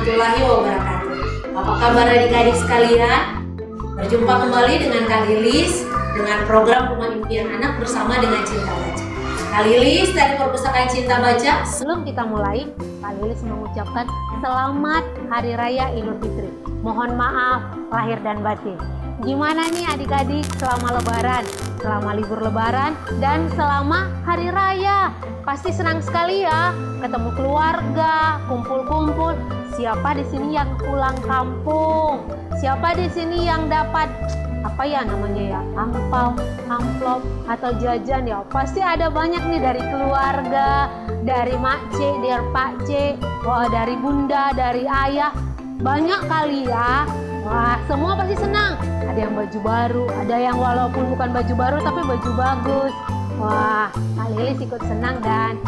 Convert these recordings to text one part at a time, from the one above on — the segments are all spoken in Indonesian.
warahmatullahi wabarakatuh. Apa kabar adik-adik sekalian? Berjumpa kembali dengan Kak Lilis dengan program Rumah Impian Anak bersama dengan Cinta Baca. Kak Lilis dari Perpustakaan Cinta Baca. Sebelum kita mulai, Kak Lilis mengucapkan Selamat Hari Raya Idul Fitri. Mohon maaf lahir dan batin. Gimana nih adik-adik selama lebaran, selama libur lebaran, dan selama hari raya? Pasti senang sekali ya, ketemu keluarga, kumpul-kumpul. Siapa di sini yang pulang kampung? Siapa di sini yang dapat angpau, amplop atau jajan ya? Pasti ada banyak nih dari keluarga, dari mak C, dari pak C, dari bunda, dari ayah. Banyak kali ya. Wah, semua pasti senang. Ada yang baju baru, ada yang walaupun bukan baju baru tapi baju bagus. Wah, Kak Lilis ikut senang dan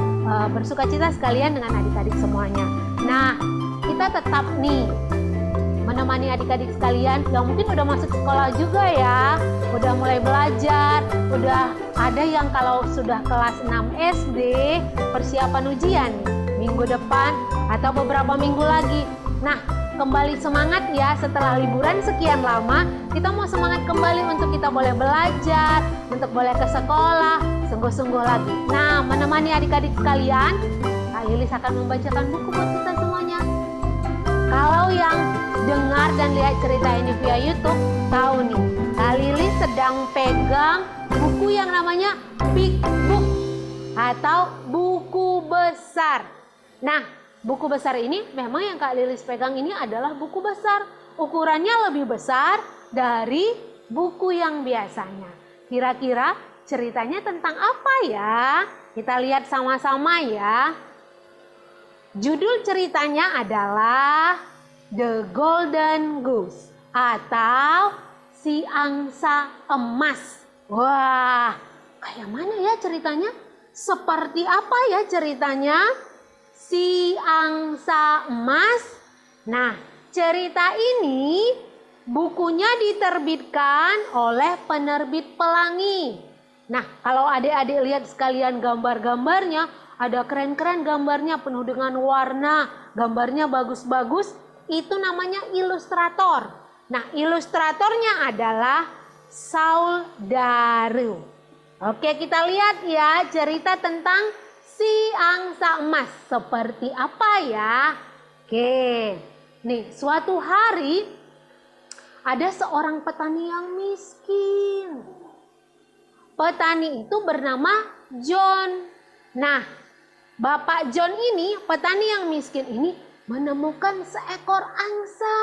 bersukacita sekalian dengan adik-adik semuanya. Nah, kita tetap nih menemani adik-adik sekalian yang mungkin udah masuk sekolah juga ya, udah mulai belajar, udah ada yang kalau sudah kelas 6 SD persiapan ujian minggu depan atau beberapa minggu lagi. Nah, kembali semangat ya, setelah liburan sekian lama kita mau semangat kembali untuk kita boleh belajar, untuk boleh ke sekolah, sungguh-sungguh lagi. Nah, menemani adik-adik sekalian, Kak Lilis akan membacakan buku buat kita semuanya. Kalau yang dengar dan lihat cerita ini via YouTube, tahu nih, Kak Lilis sedang pegang buku yang namanya Big Book atau buku besar. Nah, buku besar ini memang yang Kak Lilis pegang ini adalah buku besar. Ukurannya lebih besar dari buku yang biasanya. Kira-kira ceritanya tentang apa ya? Kita lihat sama-sama ya. Judul ceritanya adalah The Golden Goose atau Si Angsa Emas. Wah, kayak mana ya ceritanya? Seperti apa ya ceritanya? Si Angsa Emas. Nah, cerita ini bukunya diterbitkan oleh penerbit Pelangi. Nah, kalau adik-adik lihat sekalian gambar-gambarnya, ada keren-keren gambarnya penuh dengan warna, gambarnya bagus-bagus, itu namanya ilustrator. Nah, ilustratornya adalah Saul Daru. Oke, kita lihat ya cerita tentang Si Angsa Emas seperti apa ya? Oke, nih suatu hari ada seorang petani yang miskin. Petani itu bernama John. Nah, Bapak John ini, petani yang miskin ini menemukan seekor angsa.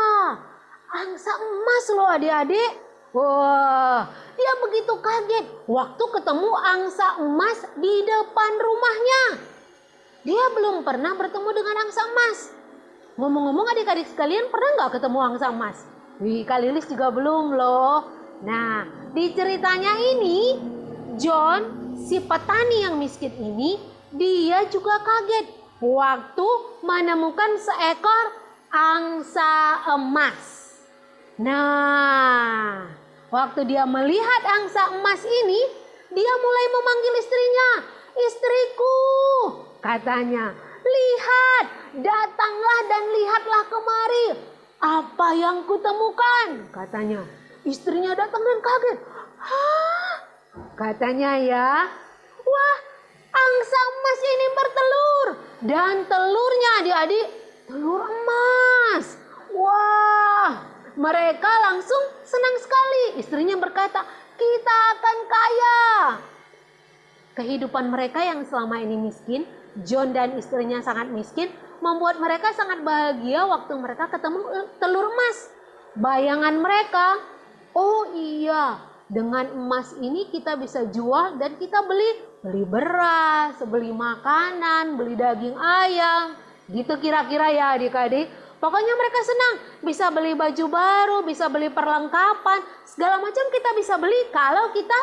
Angsa emas loh adik-adik. Wah, dia begitu kaget waktu ketemu angsa emas di depan rumahnya. Dia belum pernah bertemu dengan angsa emas. Ngomong-ngomong adik-adik sekalian pernah nggak ketemu angsa emas? Wih, Kak Lilis juga belum loh. Nah, di ceritanya ini, John, si petani yang miskin ini, dia juga kaget waktu menemukan seekor angsa emas. Nah, waktu dia melihat angsa emas ini, dia mulai memanggil istrinya. Istriku, katanya, lihat, datanglah dan lihatlah kemari. Apa yang kutemukan? Katanya. Istrinya datang dan kaget. Hah? Katanya ya, wah, angsa emas ini bertelur. Dan telurnya adik-adik, telur emas. Wah, mereka langsung senang sekali. Istrinya berkata, kita akan kaya. Kehidupan mereka yang selama ini miskin, John dan istrinya sangat miskin, membuat mereka sangat bahagia waktu mereka ketemu telur emas. Bayangan mereka, oh iya, dengan emas ini kita bisa jual dan kita beli beras, beli makanan, beli daging ayam. Gitu kira-kira ya adik-adik. Pokoknya mereka senang bisa beli baju baru, bisa beli perlengkapan, segala macam kita bisa beli kalau kita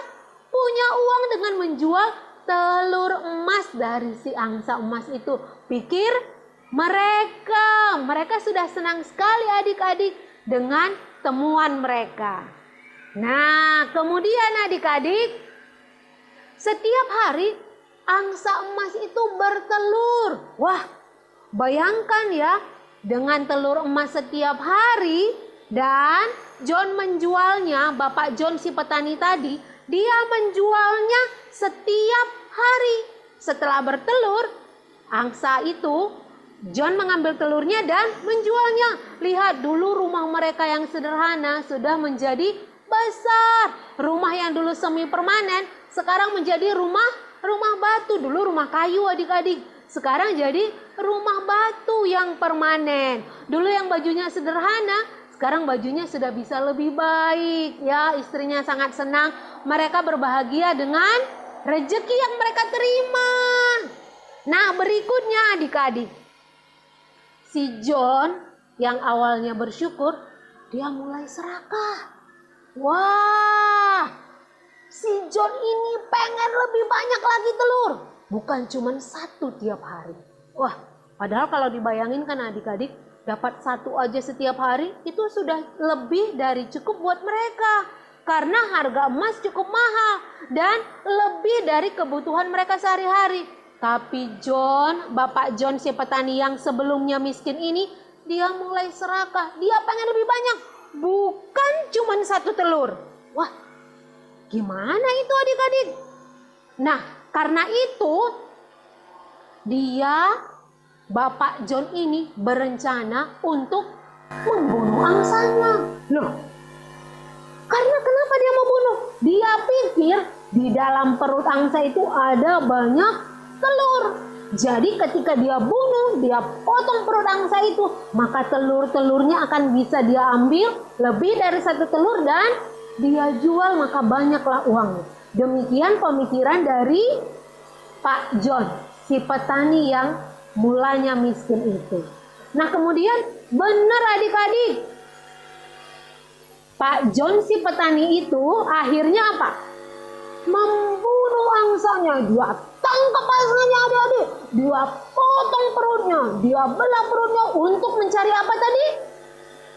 punya uang dengan menjual telur emas dari si angsa emas itu. Pikir mereka sudah senang sekali adik-adik dengan temuan mereka. Nah, kemudian adik-adik, setiap hari angsa emas itu bertelur. Wah, bayangkan ya, dengan telur emas setiap hari dan John menjualnya, Bapak John si petani tadi, dia menjualnya setiap hari. Setelah bertelur, angsa itu John mengambil telurnya dan menjualnya. Lihat dulu rumah mereka yang sederhana sudah menjadi besar. Rumah yang dulu semi permanen sekarang menjadi rumah batu. Dulu rumah kayu adik-adik, sekarang jadi rumah batu yang permanen. Dulu yang bajunya sederhana, sekarang bajunya sudah bisa lebih baik. Ya, istrinya sangat senang. Mereka berbahagia dengan rezeki yang mereka terima. Nah, berikutnya adik-adik, si John yang awalnya bersyukur, dia mulai serakah. Wah, si John ini pengen lebih banyak lagi telur. Bukan cuma satu tiap hari. Wah, padahal kalau dibayangin kan adik-adik, dapat satu aja setiap hari itu sudah lebih dari cukup buat mereka. Karena harga emas cukup mahal dan lebih dari kebutuhan mereka sehari-hari. Tapi John, Bapak John si petani yang sebelumnya miskin ini, dia mulai serakah. Dia pengen lebih banyak. Bukan cuma satu telur. Wah, gimana itu adik-adik? Nah, karena itu Bapak John ini berencana untuk membunuh angsanya. Loh, karena kenapa dia mau bunuh? Dia pikir di dalam perut angsa itu ada banyak telur. Jadi ketika dia bunuh, dia potong perut angsa itu, maka telur-telurnya akan bisa dia ambil lebih dari satu telur dan dia jual, maka banyaklah uangnya. Demikian pemikiran dari Pak John, si petani yang mulanya miskin itu. Nah, kemudian benar adik-adik, Pak John si petani itu akhirnya apa? Membunuh angsanya. Dia tangkap angsanya adik-adik. Dia potong perutnya. Dia belah perutnya untuk mencari apa tadi?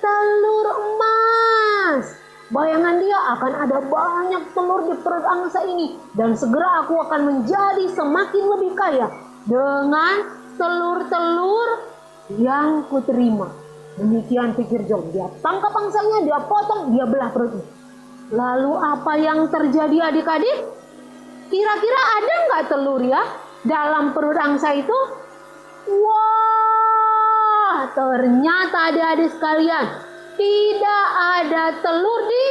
Telur emas. Bayangan dia akan ada banyak telur di perut angsa ini. Dan segera aku akan menjadi semakin lebih kaya dengan telur-telur yang kuterima. Demikian pikir John. Dia tangkap angsanya, dia potong, dia belah perutnya. Lalu apa yang terjadi adik-adik? Kira-kira ada nggak telur ya dalam perut angsa itu? Wah, ternyata adik-adik sekalian, tidak ada telur di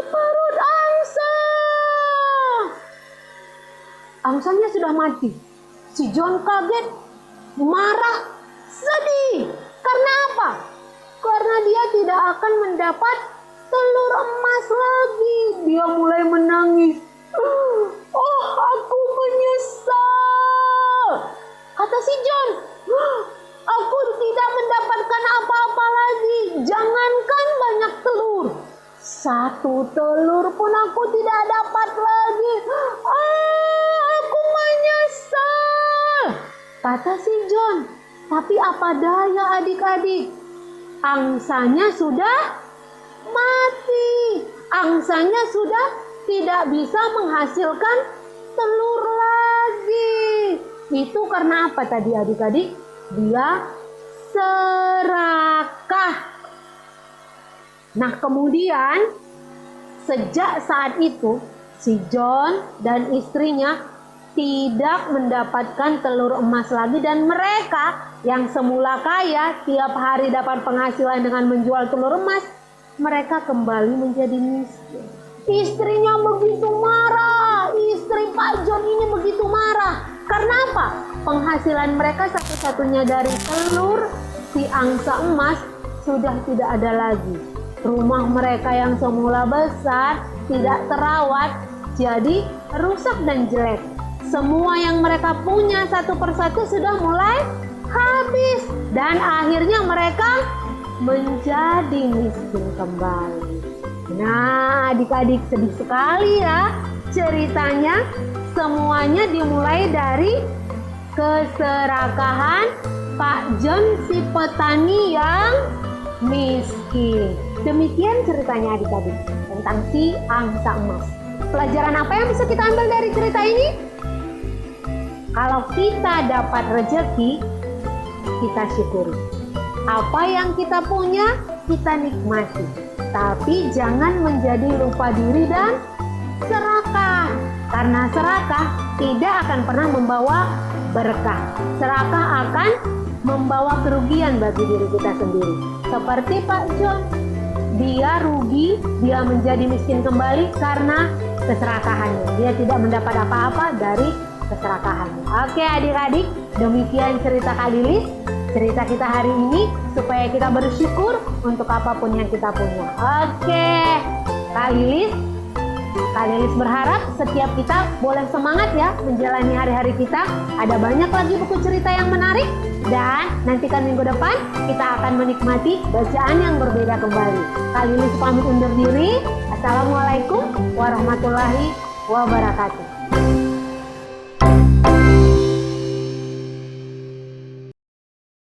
perut angsa. Angsanya sudah mati. Si John kaget, marah, sedih. Karena apa? Karena dia tidak akan mendapat telur emas lagi. Dia mulai menangis. Oh, aku menyesal. Kata si John, aku tidak mendapatkan apa-apa lagi. Jangankan banyak telur, satu telur pun aku tidak dapat lagi. Aku menyesal. Kata si John. Tapi apa daya adik-adik, angsanya sudah mati. Angsanya sudah tidak bisa menghasilkan telur lagi. Itu karena apa tadi adik-adik? Dia serakah. Nah, kemudian sejak saat itu si John dan istrinya tidak mendapatkan telur emas lagi, dan mereka yang semula kaya tiap hari dapat penghasilan dengan menjual telur emas, mereka kembali menjadi miskin. Istrinya begitu marah, istri Pak John ini begitu marah. Karena apa? Penghasilan mereka satu-satunya dari telur si angsa emas sudah tidak ada lagi. Rumah mereka yang semula besar tidak terawat, jadi rusak dan jelek. Semua yang mereka punya satu persatu sudah mulai habis, dan akhirnya mereka menjadi miskin kembali. Nah, adik-adik, sedih sekali ya ceritanya. Semuanya dimulai dari keserakahan Pak John si petani yang miskin. Demikian ceritanya adik-adik tentang si angsa emas. Pelajaran apa yang bisa kita ambil dari cerita ini? Kalau kita dapat rezeki, kita syukuri. Apa yang kita punya, kita nikmati. Tapi jangan menjadi lupa diri dan serakah. Karena serakah tidak akan pernah membawa berkah. Serakah akan membawa kerugian bagi diri kita sendiri. Seperti Pak John, dia rugi, dia menjadi miskin kembali karena keserakahannya. Dia tidak mendapat apa-apa dari keserakahannya. Oke adik-adik, demikian cerita Kak Lilis, cerita kita hari ini, supaya kita bersyukur untuk apapun yang kita punya. Oke Kak Lilis berharap setiap kita boleh semangat ya menjalani hari-hari kita. Ada banyak lagi buku cerita yang menarik, dan nantikan minggu depan kita akan menikmati bacaan yang berbeda kembali. Kak Lilis pamit undur diri. Assalamualaikum warahmatullahi wabarakatuh.